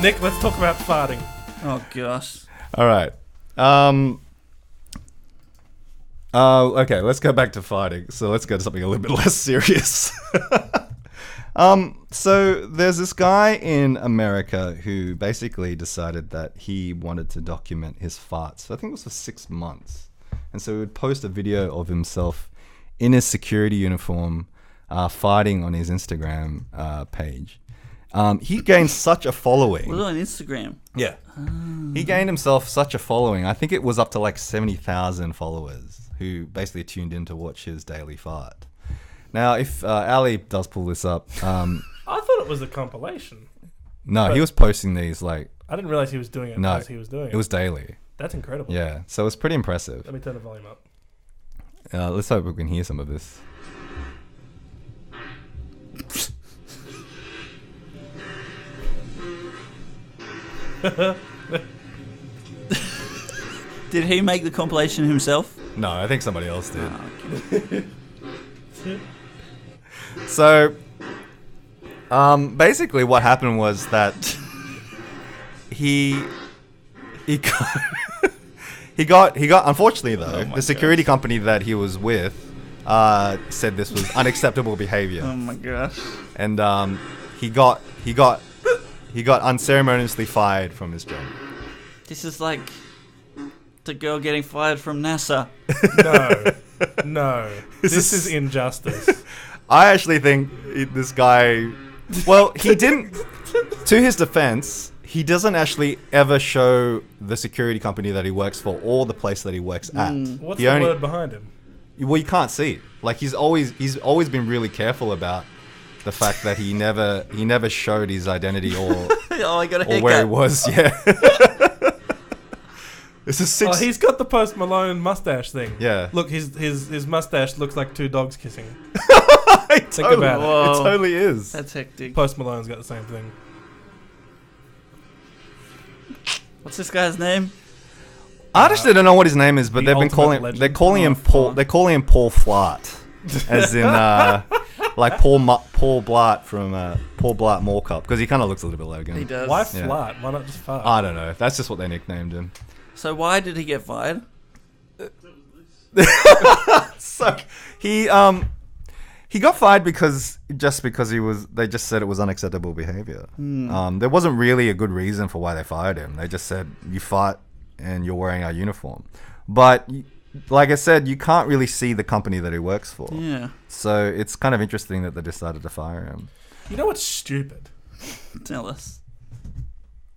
Nick, let's talk about farting. Oh gosh. All right. Okay, let's go back to farting. So let's go to something a little bit less serious. So there's this guy in America who basically decided that he wanted to document his farts. I think it was for 6 months. And so he would post a video of himself in his security uniform, farting on his Instagram page. He gained such a following. Was it on Instagram? Yeah. He gained himself such a following. I think it was up to like 70,000 followers who basically tuned in to watch his daily fart. Now, if Ali does pull this up... I thought it was a compilation. No, he was posting these like... I didn't realize he was doing it as he was doing it. It was daily. That's incredible. Yeah, so it's pretty impressive. Let me turn the volume up. Let's hope we can hear some of this. Did he make the compilation himself? No, I think somebody else did. Oh, okay. So, basically what happened was that he got unfortunately though, the security company that he was with said this was unacceptable behavior. Oh my gosh. And he got unceremoniously fired from his job. This is like the girl getting fired from NASA. No. This is injustice. I actually think this guy... Well, he didn't... To his defense, he doesn't actually ever show the security company that he works for or the place that he works at. What's the word behind him? Well, you can't see it. Like, he's always been really careful about the fact that he never showed his identity or, Oh, I got a or haircut. where he was. Yeah. This is 6... Oh, he's got the Post Malone mustache thing. Yeah. Look, his mustache looks like two dogs kissing. Think about it. Whoa. It totally is. That's hectic. Post Malone's got the same thing. What's this guy's name? I actually don't know what his name is, but The they've been ultimate calling legend. they're calling him Paul. They're calling him Paul Flart, as in like Paul Blart from Paul Blart Mall Cop, because he kind of looks a little bit like him. He does. Why Yeah. flat? Why not just fart? I don't know. That's just what they nicknamed him. So why did he get fired? So he got fired because they just said it was unacceptable behavior. There wasn't really a good reason for why they fired him. They just said you fart and you're wearing our uniform. But like I said, you can't really see the company that he works for. Yeah. So it's kind of interesting that they decided to fire him. You know what's stupid? Tell us.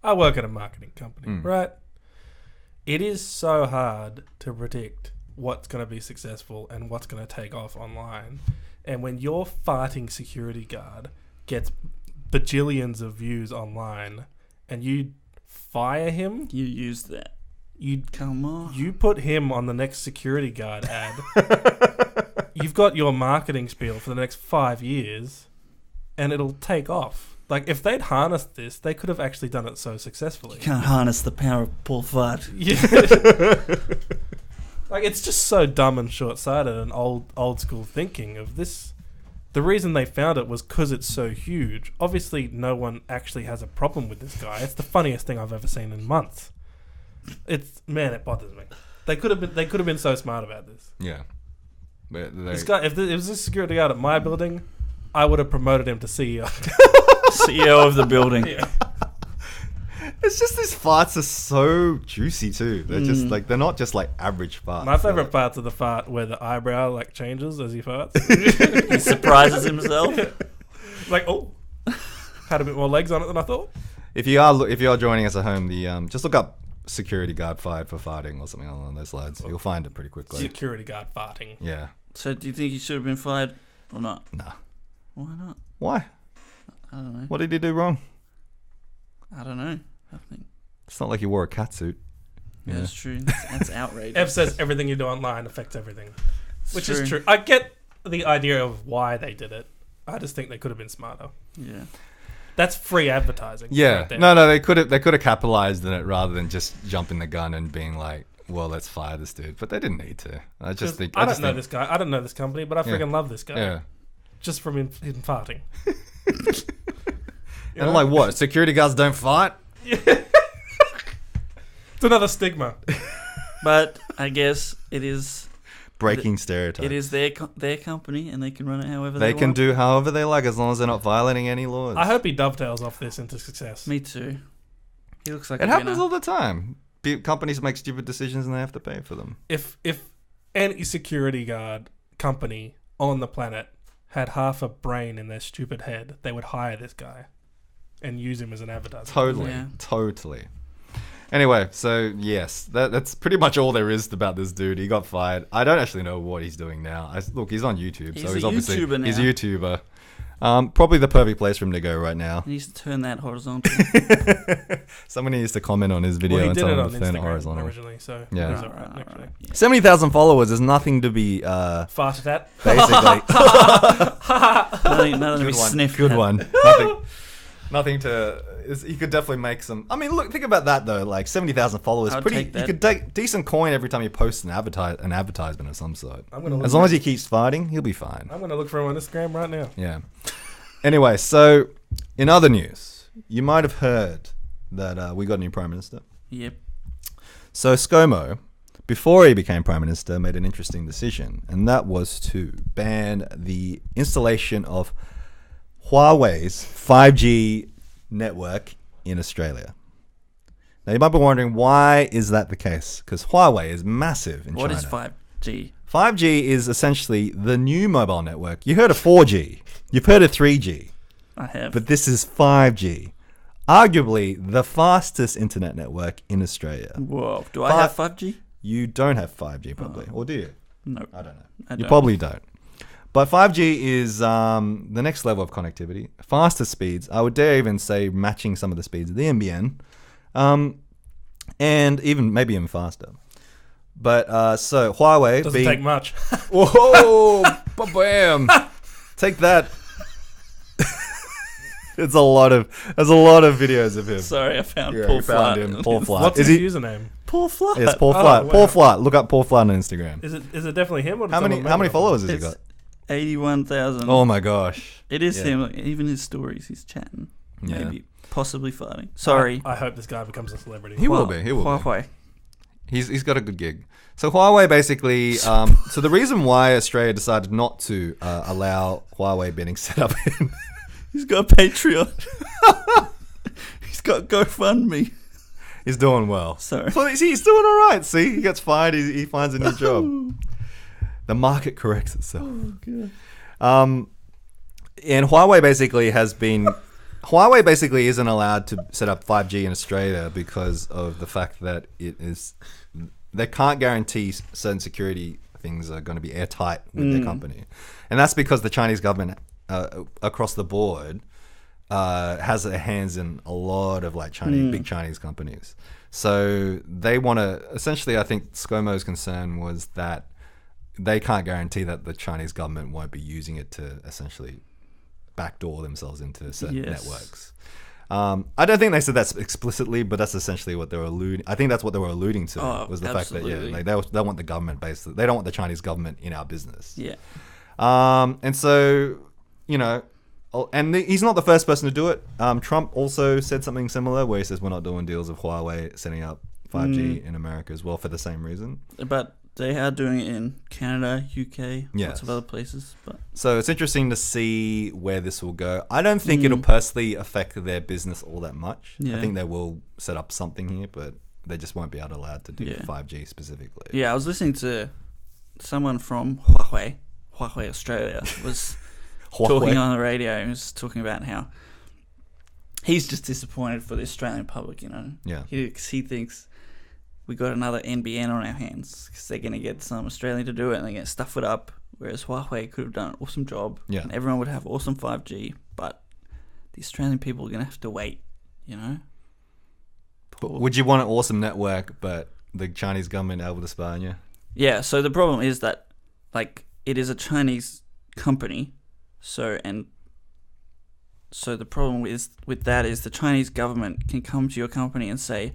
I work at a marketing company, right? It is so hard to predict what's going to be successful and what's going to take off online. And when your farting security guard gets bajillions of views online and you fire him, You used that. Come on. you put him on the next security guard ad. You've got your marketing spiel for the next 5 years and it'll take off. Like, if they'd harnessed this, they could have actually done it so successfully. Can't harness the power of Paul Fart. Yeah. Like, it's just so dumb and short-sighted and old school thinking of this. The reason they found it was because it's so huge. Obviously, no one actually has a problem with this guy. It's the funniest thing I've ever seen in months. It bothers me. They could have been so smart about this. Yeah. But This guy, if it was this security guard at my building, I would have promoted him to CEO. CEO of the building. Yeah. It's just these farts are so juicy too. They're just like, they're not just like average farts. My favorite parts of the fart where the eyebrow like changes as he farts. He surprises himself. Like, oh, had a bit more legs on it than I thought. If you are joining us at home, just look up security guard fired for farting or something along those lines. You'll find it pretty quickly. Security guard farting. Yeah. So do you think he should have been fired or not? Nah. Why not? Why? I don't know. What did he do wrong? I don't know. I think It's not like he wore a catsuit. yeah, that's true. That's outrageous. Ev says everything you do online affects everything, which It's is true. I get the idea of why they did it. I just think they could have been smarter. Yeah. That's free advertising. Yeah. right there. No, they could have capitalized on it rather than just jumping the gun and being like, well, let's fire this dude. But they didn't need to. I just think I don't know this guy. I don't know this company, but I Yeah. freaking love this guy. Yeah. Just from him farting. And I'm like, what? Security guards don't fight? It's another stigma. But I guess it is Breaking stereotypes. It is their company, and they can run it however They they can want. do however they like as long as they're not violating any laws. I hope he dovetails off this into success. Me too. He looks like it a happens winner. all the time. Companies make stupid decisions and they have to pay for them. If any security guard company on the planet had half a brain in their stupid head, they would hire this guy and use him as an advertiser. Totally. Anyway, so yes, that's pretty much all there is about this dude. He got fired. I don't actually know what he's doing now. Look, he's on YouTube, so he's obviously YouTuber now. he's a YouTuber. Probably the perfect place for him to go right now. He needs to turn that horizontal. Someone needs to comment on his video Well, he and did tell it him on to turn it Instagram horizontal. originally, so Yeah. it was alright, actually. Yeah. 70,000 followers is nothing to be Fast at that. basically. None of me sniff. Good one. Nothing to. He could definitely make some. I mean, look, think about that though. Like 70,000 followers, I'd pretty. take You that. could take decent coin every time you post an advertisement of some sort. I'm gonna look As long as he keeps fighting, he'll be fine. I'm gonna look for him on Instagram right now. Yeah. Anyway, so in other news, you might have heard that we got a new prime minister. Yep. So ScoMo, before he became prime minister, made an interesting decision, and that was to ban the installation of Huawei's 5G network in Australia. Now you might be wondering, why is that the case? Because Huawei is massive in China. What is 5G? 5G is essentially the new mobile network. You heard of 4G. You've heard of 3G. I have. But this is 5G. Arguably the fastest internet network in Australia. Whoa. Do I have 5G? You don't have 5G probably. Or do you? No. I don't know. I You don't. probably don't. But 5G is the next level of connectivity. Faster speeds. I would dare even say matching some of the speeds of the NBN. And maybe even faster. But so Huawei Doesn't take much. Whoa! Bam! Take that. There's a lot of videos of him. Sorry, I found Yeah, Paul you found Flart. him. Paul Flart. What's Is his he? username? Paul Flart. Yes, Paul Oh, Flart. wow. Paul Flart. Look up Paul Flart on Instagram. Is it definitely him? Or did How many someone make it? followers has he It's got? 81,000. Oh my gosh. It is Yeah. him. Like, even his stories, he's chatting. Yeah. Maybe. Possibly farting. Sorry. I hope this guy becomes a celebrity. He will be. He will be. Huawei. He's got a good gig. So Huawei basically. So the reason why Australia decided not to allow Huawei being set up in. He's got a Patreon. He's got GoFundMe. He's doing well. Sorry. So he's doing all right. See, he gets fired. He finds a new job. The market corrects itself. Oh, God. And Huawei basically isn't allowed to set up 5G in Australia because of the fact that they can't guarantee certain security things are going to be airtight with their company, and that's because the Chinese government across the board has their hands in a lot of like big Chinese companies. So they want to essentially. I think ScoMo's concern was that they can't guarantee that the Chinese government won't be using it to essentially backdoor themselves into certain networks. I don't think they said that explicitly, but that's essentially what they were alluding. I think that's what they were alluding to was the absolutely. fact that they want the government basically. They don't want the Chinese government in our business. Yeah. And so and he's not the first person to do it. Trump also said something similar where he says we're not doing deals with Huawei setting up 5G in America as well for the same reason. But they are doing it in Canada, UK, Yes. lots of other places. But So it's interesting to see where this will go. I don't think it'll personally affect their business all that much. Yeah. I think they will set up something here, but they just won't be allowed to do Yeah. 5G specifically. yeah, I was listening to someone from Huawei Australia, was talking on the radio and was talking about how he's just disappointed for the Australian public, Yeah. He thinks we got another NBN on our hands because they're going to get some Australian to do it and they're going to stuff it up, whereas Huawei could have done an awesome job Yeah. and everyone would have awesome 5G, but the Australian people are going to have to wait, But would you want an awesome network, but the Chinese government able to spy on you? Yeah, so the problem is that, it is a Chinese company, so the problem with that is the Chinese government can come to your company and say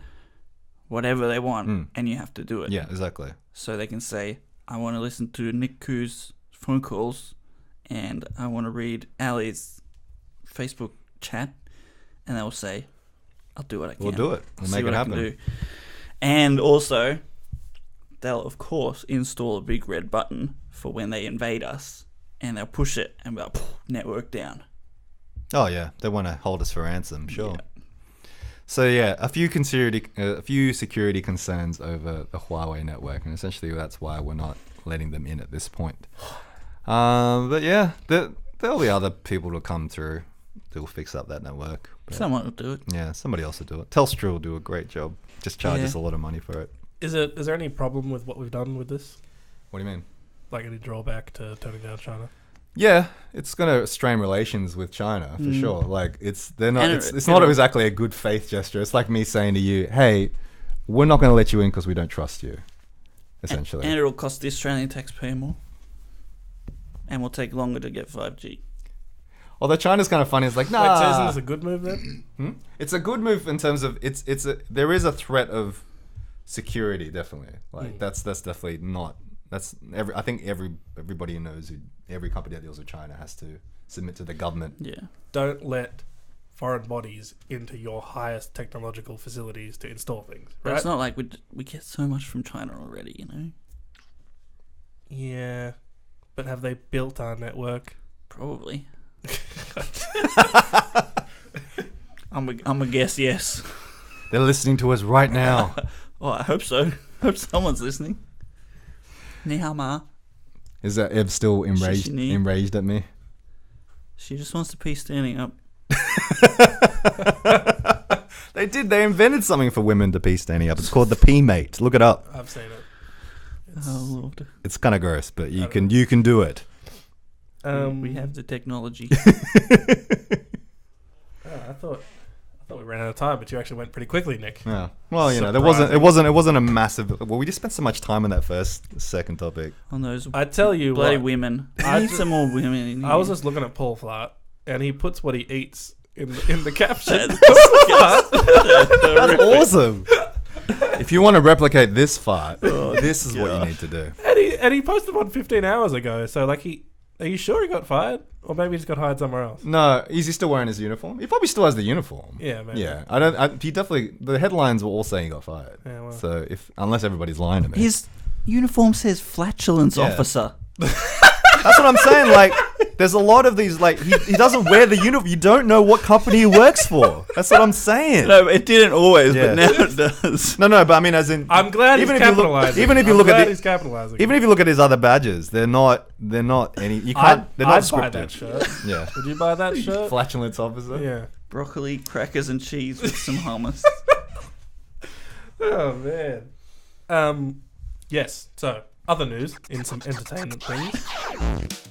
whatever they want, and you have to do it. Yeah, exactly. So they can say, I want to listen to Nick Koo's phone calls, and I want to read Ali's Facebook chat, and they'll say, I'll do what I can. We'll do it. We'll See make what it I can happen. do. And also, they'll of course install a big red button for when they invade us, and they'll push it and go network down. Oh yeah, they want to hold us for ransom, sure. Yeah. So yeah, a few security concerns over the Huawei network, and essentially that's why we're not letting them in at this point. But yeah, there'll be other people to come through. They'll fix up that network. But Someone will do it. yeah, somebody else will do it. Telstra will do a great job. Just charge us a lot of money for it. Is there any problem with what we've done with this? What do you mean? Like any drawback to turning down China? Yeah, it's gonna strain relations with China for sure. Like it's not it'll- exactly a good faith gesture. It's like me saying to you, "Hey, we're not gonna let you in because we don't trust you." Essentially, And it'll cost the Australian taxpayer more. And will take longer to get 5G. although China's kind of funny. It's like, nah, Wait, so isn't this a good move then? it's a good move in terms of there is a threat of security, definitely. Like that's definitely not. I think everybody knows every company that deals with China has to submit to the government. Yeah. Don't let foreign bodies into your highest technological facilities to install things. But Right? it's not like we get so much from China already, you know? Yeah, but have they built our network? Probably. I'm a guess yes. They're listening to us right now. Oh, I hope so. Hope someone's listening. Ni hao ma. Is that Ev still Shishini. enraged at me? She just wants to pee standing up. They invented something for women to pee standing up. It's called the pee mate. Look it up. I've seen it. Oh Lord. It's kind of gross, but you can do it. We have the technology. I thought we ran out of time, but you actually went pretty quickly, Nick. Yeah. Well, you know, Surprising. it wasn't a massive. Well, we just spent so much time on that second topic. On those I tell you bloody what, women. I I need ju- some more women in here. I was just looking at Paul Flart, and he puts what he eats in the caption. That's awesome. If you want to replicate this fart, this is what you need to do. and he posted one 15 hours ago. So like are you sure he got fired, or maybe he's got hired somewhere else? No, is he still wearing his uniform? He probably still has the uniform. Yeah, maybe. Yeah, he definitely. The headlines were all saying he got fired. Yeah, well. So unless everybody's lying to me, His uniform says flatulence Yeah. officer. that's what I'm saying. Like, there's a lot of these. Like, he doesn't wear the uniform. You don't know what company he works for. That's what I'm saying. No, it didn't always, Yeah. but now it does. No, but I mean, as in, I'm glad even he's if you look- capitalizing. even if you I'm look at glad the- he's capitalizing. even if you look at his other badges, they're not any. You can't. They're not I'd buy that scripted. shirt. Yeah, Would you buy that shirt? flatulence officer. Yeah. Broccoli, crackers, and cheese with some hummus. Oh man. Yes. So other news in some entertainment things.